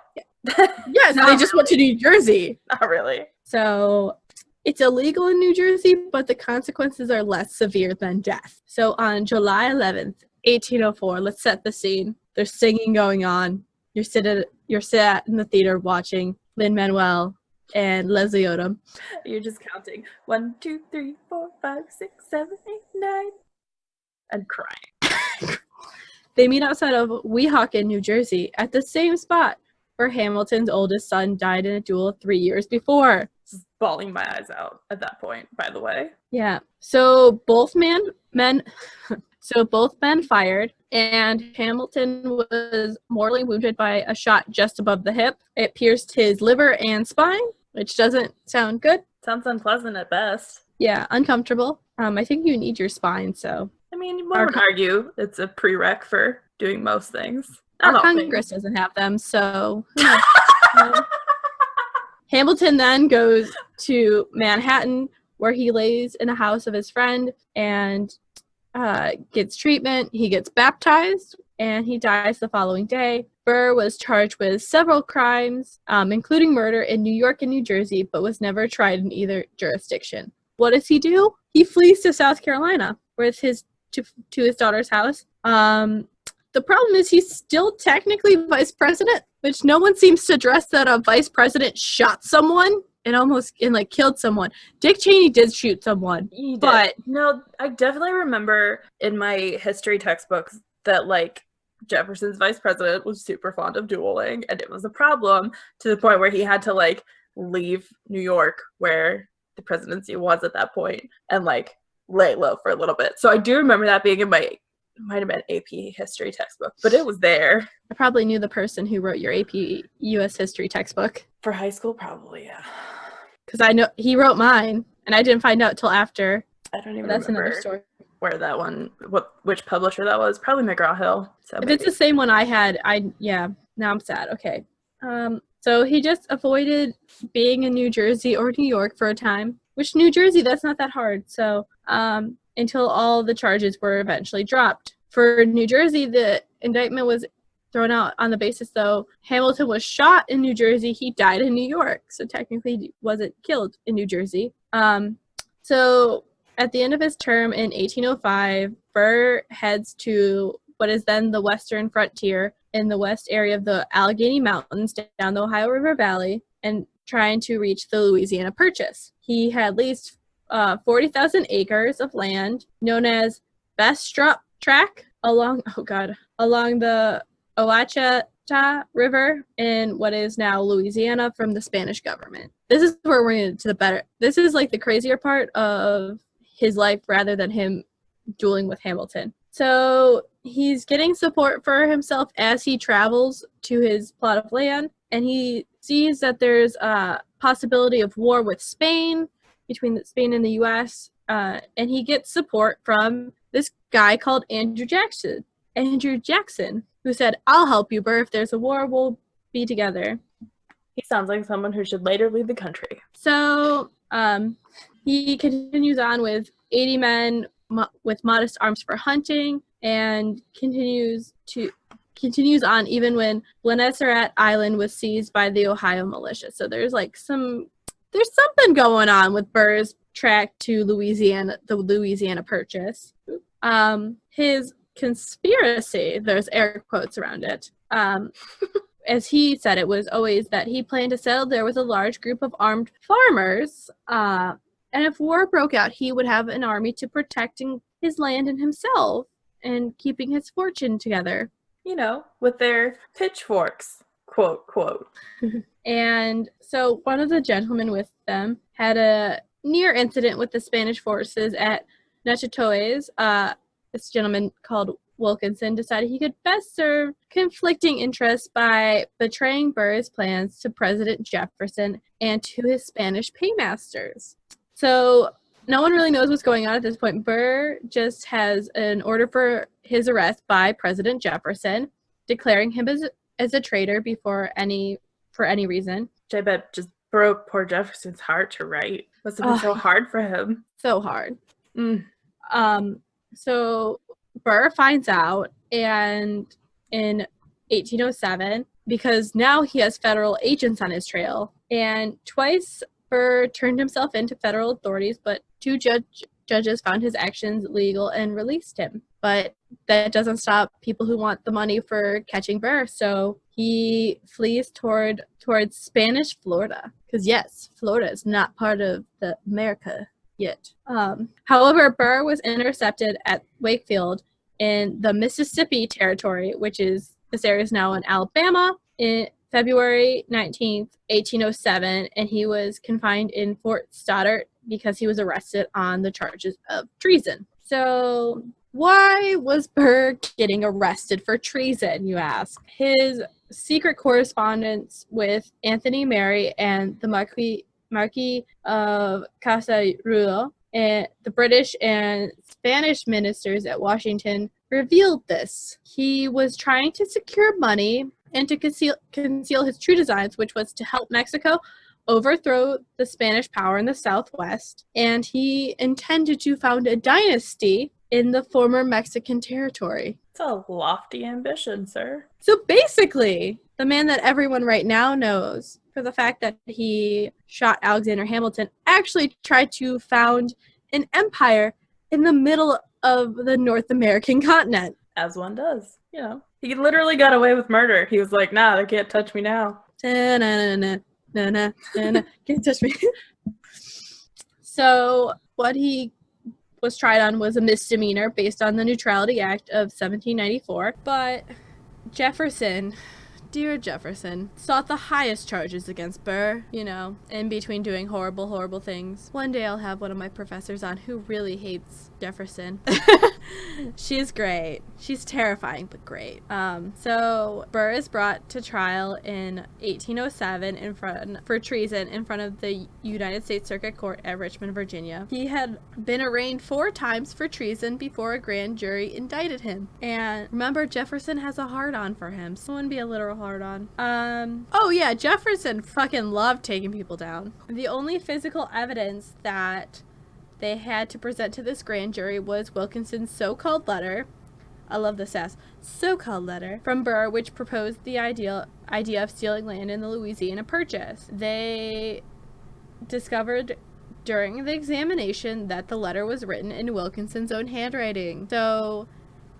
Yes, they just went to New Jersey. Not really. So it's illegal in New Jersey, but the consequences are less severe than death. So on July 11th, 1804, let's set the scene. There's singing going on. You're sat in the theater watching Lin-Manuel and Leslie Odom. You're just counting 1, 2, 3, 4, 5, 6, 7, 8, 9, and crying. They meet outside of Weehawken, New Jersey, at the same spot where Hamilton's oldest son died in a duel 3 years before. Just bawling my eyes out at that point, by the way. Yeah. So both men fired, and Hamilton was mortally wounded by a shot just above the hip. It pierced his liver and spine, which doesn't sound good. Sounds unpleasant at best. Yeah, uncomfortable. I think you need your spine, so. I mean, one would argue it's a prereq for doing most things. Our Congress doesn't have them, so. Hamilton then goes to Manhattan, where he lays in a house of his friend and gets treatment. He gets baptized, and he dies the following day. Burr was charged with several crimes, including murder in New York and New Jersey, but was never tried in either jurisdiction. What does he do? He flees to South Carolina with to his daughter's house. The problem is he's still technically vice president, which no one seems to address that a vice president shot someone and killed someone. Dick Cheney did shoot someone. He did. But no, I definitely remember in my history textbooks that Jefferson's vice president was super fond of dueling, and it was a problem to the point where he had to leave New York, where the presidency was at that point, and lay low for a little bit. So I do remember that being in might have been AP history textbook, but it was there. I probably knew the person who wrote your AP US history textbook. For high school, probably, yeah. Because I know he wrote mine, and I didn't find out till after. I don't even That's remember another story. Where that one, which publisher that was. Probably McGraw-Hill. So if it's the same one I had, now I'm sad. Okay. So he just avoided being in New Jersey or New York for a time, which New Jersey, that's not that hard. So, until all the charges were eventually dropped. For New Jersey, the indictment was thrown out on the basis, though, Hamilton was shot in New Jersey, he died in New York. So technically he wasn't killed in New Jersey. So at the end of his term in 1805, Burr heads to what is then the western frontier in the west area of the Allegheny Mountains down the Ohio River Valley and trying to reach the Louisiana Purchase. He had leased 40,000 acres of land known as Bastrop Track along the Ouachita River in what is now Louisiana from the Spanish government. This is where we're going to this is the crazier part of his life rather than him dueling with Hamilton. So he's getting support for himself as he travels to his plot of land, and he sees that there's a possibility of war with Spain, between Spain and the U.S., and he gets support from this guy called Andrew Jackson, who said, "I'll help you, Burr. If there's a war, we'll be together." He sounds like someone who should later lead the country. So he continues on with 80 men with modest arms for hunting, and continues on even when Blenneseret Island was seized by the Ohio militia. So there's something going on with Burr's track to Louisiana, the Louisiana Purchase. His conspiracy, there's air quotes around it, as he said, it was always that he planned to settle there with a large group of armed farmers, and if war broke out, he would have an army to protecting his land and himself and keeping his fortune together. With their pitchforks, quote. And so one of the gentlemen with them had a near incident with the Spanish forces at Natchitoches. This gentleman called Wilkinson decided he could best serve conflicting interests by betraying Burr's plans to President Jefferson and to his Spanish paymasters. So no one really knows what's going on at this point. Burr just has an order for his arrest by President Jefferson, declaring him as a traitor for any reason. Which I bet just broke poor Jefferson's heart to write. Must have been so hard for him. So hard. So Burr finds out, and in 1807, because now he has federal agents on his trail, and twice Burr turned himself into federal authorities, but two judges found his actions legal and released him. But that doesn't stop people who want the money for catching Burr, so he flees towards Spanish Florida. Because yes, Florida is not part of the America yet. However, Burr was intercepted at Wakefield in the Mississippi Territory, this area is now in Alabama, in February 19th, 1807, and he was confined in Fort Stoddart because he was arrested on the charges of treason. So why was Burr getting arrested for treason, you ask? His secret correspondence with Anthony Mary and the Marquis of Casarulo and the British and Spanish ministers at Washington revealed this. He was trying to secure money and to conceal his true designs, which was to help Mexico overthrow the Spanish power in the Southwest, and he intended to found a dynasty in the former Mexican territory. It's a lofty ambition, sir. So basically, the man that everyone right now knows for the fact that he shot Alexander Hamilton actually tried to found an empire in the middle of the North American continent. As one does, you know. He literally got away with murder. He was like, nah, they can't touch me now. Can't touch me. So what he was tried on was a misdemeanor based on the Neutrality Act of 1794. But Jefferson, dear Jefferson, sought the highest charges against Burr, in between doing horrible, horrible things. One day I'll have one of my professors on who really hates Jefferson. She's great. She's terrifying, but great. So Burr is brought to trial in 1807 for treason in front of the United States Circuit Court at Richmond, Virginia. He had been arraigned 4 times for treason before a grand jury indicted him. And remember, Jefferson has a hard-on for him, so it wouldn't be a literal hard-on. Oh yeah, Jefferson fucking loved taking people down. The only physical evidence that they had to present to this grand jury was Wilkinson's so-called letter. I love the sass. So-called letter from Burr, which proposed the idea of stealing land in the Louisiana Purchase. They discovered during the examination that the letter was written in Wilkinson's own handwriting. So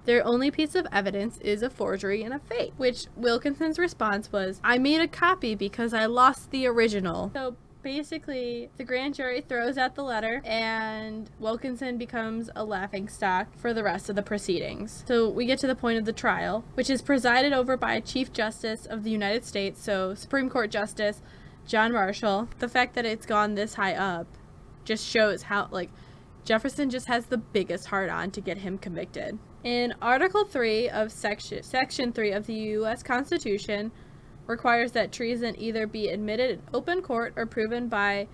their only piece of evidence is a forgery and a fake, which Wilkinson's response was, I made a copy because I lost the original. So basically, the grand jury throws out the letter, and Wilkinson becomes a laughingstock for the rest of the proceedings. So we get to the point of the trial, which is presided over by Chief Justice of the United States, so Supreme Court Justice John Marshall. The fact that it's gone this high up just shows how, Jefferson just has the biggest heart-on to get him convicted. In Article 3 of Section 3 of the U.S. Constitution, requires that treason either be admitted in open court or proven by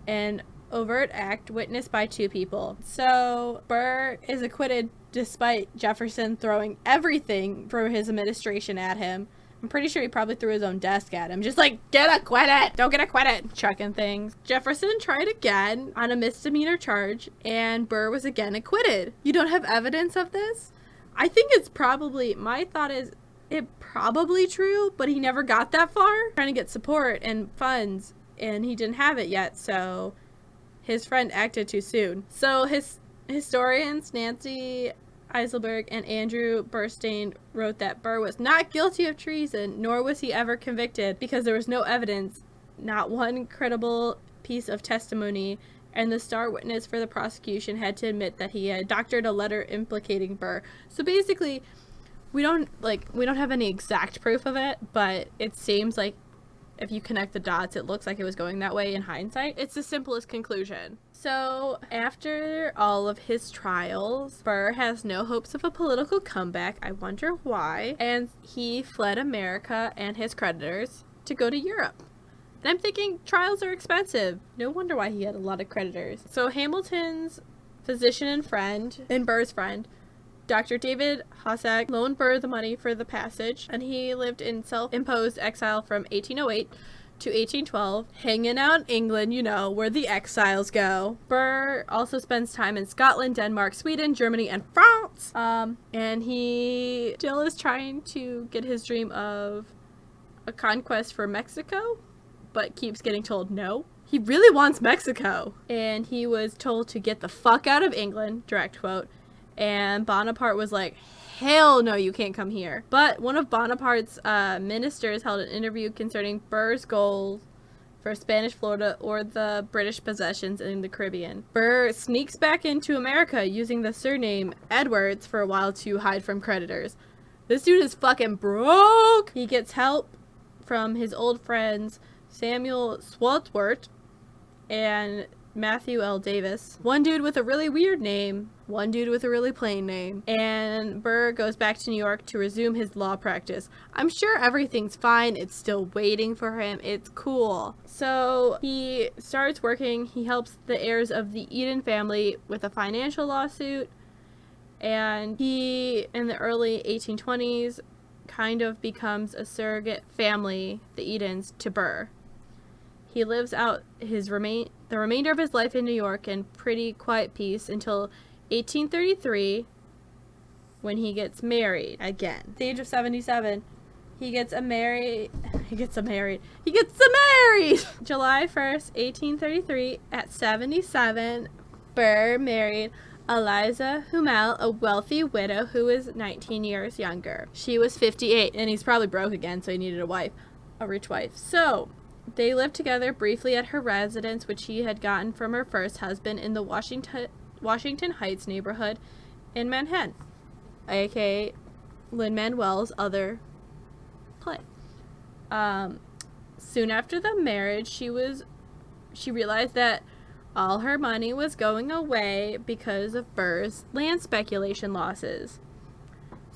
an overt act witnessed by 2 people. So Burr is acquitted despite Jefferson throwing everything from his administration at him. I'm pretty sure he probably threw his own desk at him. Just get acquitted! Don't get acquitted! Chucking things. Jefferson tried again on a misdemeanor charge, and Burr was again acquitted. You don't have evidence of this? I think it's probably, my thought is, it probably true, but he never got that far. Trying to get support and funds, and he didn't have it yet, so his friend acted too soon. So historians Nancy Eiselberg and Andrew Burstein wrote that Burr was not guilty of treason, nor was he ever convicted, because there was no evidence, not one credible piece of testimony, and the star witness for the prosecution had to admit that he had doctored a letter implicating Burr. So basically, we don't have any exact proof of it, but it seems like if you connect the dots, it looks like it was going that way in hindsight. It's the simplest conclusion. So after all of his trials, Burr has no hopes of a political comeback. I wonder why. And he fled America and his creditors to go to Europe. And I'm thinking trials are expensive. No wonder why he had a lot of creditors. So Hamilton's physician and friend, and Burr's friend, Dr. David Hossack, loaned Burr the money for the passage, and he lived in self-imposed exile from 1808 to 1812, hanging out in England, you know, where the exiles go. Burr also spends time in Scotland, Denmark, Sweden, Germany, and France. And he still is trying to get his dream of a conquest for Mexico, but keeps getting told no. He really wants Mexico. And he was told to get the fuck out of England, direct quote. And Bonaparte was like, hell no, you can't come here. But one of Bonaparte's ministers held an interview concerning Burr's goals for Spanish Florida or the British possessions in the Caribbean. Burr sneaks back into America using the surname Edwards for a while to hide from creditors. This dude is fucking broke. He gets help from his old friends Samuel Swartworth and Matthew L. Davis. One dude with a really weird name, one dude with a really plain name. And Burr goes back to New York to resume his law practice. I'm sure everything's fine. It's still waiting for him. It's cool. So he starts working. He helps the heirs of the Eden family with a financial lawsuit. And he, in the early 1820s, kind of becomes a surrogate family, the Edens, to Burr. He lives out the remainder of his life in New York in pretty quiet peace until 1833, when he gets married again. At the age of 77, he gets married. July 1st, 1833, at 77, Burr married Eliza Hummel, a wealthy widow who was 19 years younger. She was 58, and he's probably broke again, so he needed a rich wife. So they lived together briefly at her residence, which she had gotten from her first husband in the Washington Heights neighborhood in Manhattan, aka Lin-Manuel's other play. Soon after the marriage, she realized that all her money was going away because of Burr's land speculation losses.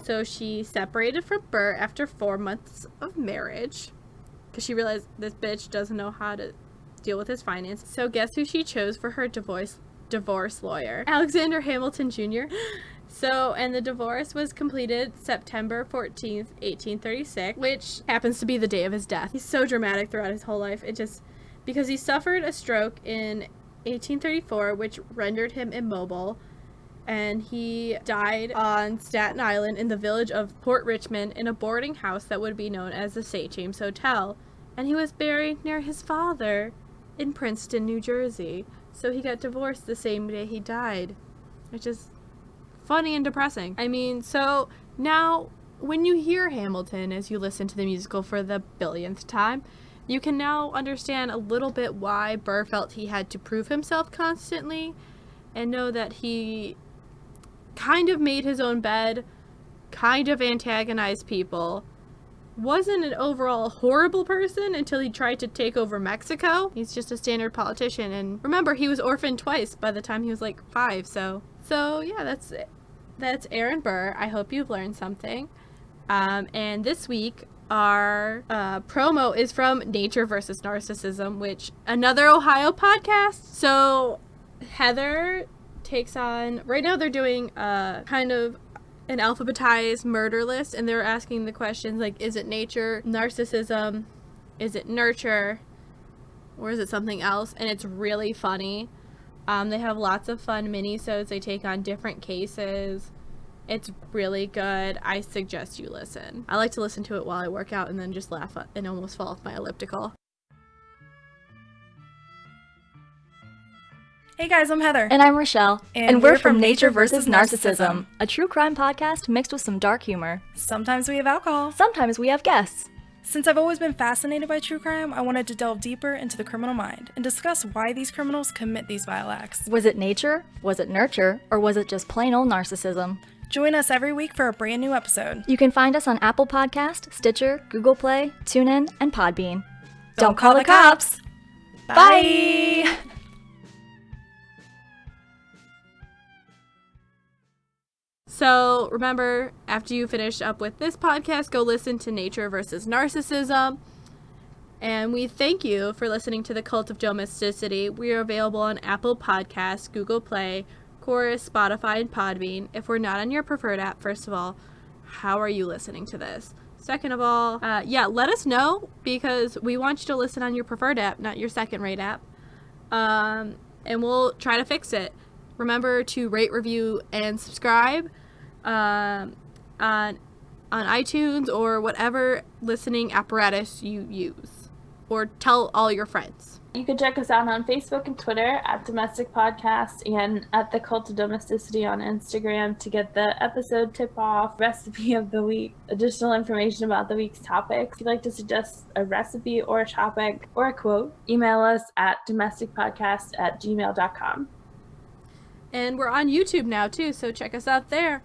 So she separated from Burr after 4 months of marriage, because she realized this bitch doesn't know how to deal with his finances. So guess who she chose for her divorce lawyer? Alexander Hamilton Jr. And the divorce was completed September 14th, 1836, which happens to be the day of his death. He's so dramatic throughout his whole life. Because he suffered a stroke in 1834, which rendered him immobile, and he died on Staten Island in the village of Port Richmond in a boarding house that would be known as the St. James Hotel. And he was buried near his father in Princeton, New Jersey. So he got divorced the same day he died, which is funny and depressing. I mean, so now when you hear Hamilton as you listen to the musical for the billionth time, you can now understand a little bit why Burr felt he had to prove himself constantly, and know that he kind of made his own bed, kind of antagonized people, wasn't an overall horrible person until he tried to take over Mexico. He's just a standard politician, and remember, he was orphaned twice by the time he was like 5, so yeah, that's it. That's Aaron Burr. I hope you've learned something. And this week, our promo is from Nature versus Narcissism, which another Ohio podcast. So Heather takes on, right now they're doing kind of an alphabetized murder list, and they're asking the questions like, is it nature, narcissism, is it nurture, or is it something else? And it's really funny. They have lots of fun mini-sodes. They take on different cases. It's really good. I suggest you listen. I like to listen to it while I work out and then just laugh and almost fall off my elliptical. Hey guys, I'm Heather. And I'm Rochelle. And we're from Nature versus Narcissism, a true crime podcast mixed with some dark humor. Sometimes we have alcohol. Sometimes we have guests. Since I've always been fascinated by true crime, I wanted to delve deeper into the criminal mind and discuss why these criminals commit these vile acts. Was it nature? Was it nurture? Or was it just plain old narcissism? Join us every week for a brand new episode. You can find us on Apple Podcast, Stitcher, Google Play, TuneIn, and Podbean. Don't call the cops! Bye! So remember, after you finish up with this podcast, go listen to Nature versus Narcissism. And we thank you for listening to The Cult of Domesticity. We are available on Apple Podcasts, Google Play, Chorus, Spotify, and Podbean. If we're not on your preferred app, first of all, how are you listening to this? Second of all, let us know, because we want you to listen on your preferred app, not your second-rate app. And we'll try to fix it. Remember to rate, review, and subscribe on iTunes or whatever listening apparatus you use. Or tell all your friends. You can check us out on Facebook and Twitter at Domestic Podcast and at The Cult of Domesticity on Instagram to get the episode tip-off, recipe of the week, additional information about the week's topic. If you'd like to suggest a recipe or a topic or a quote, email us at domesticpodcast@gmail.com. And we're on YouTube now, too, so check us out there.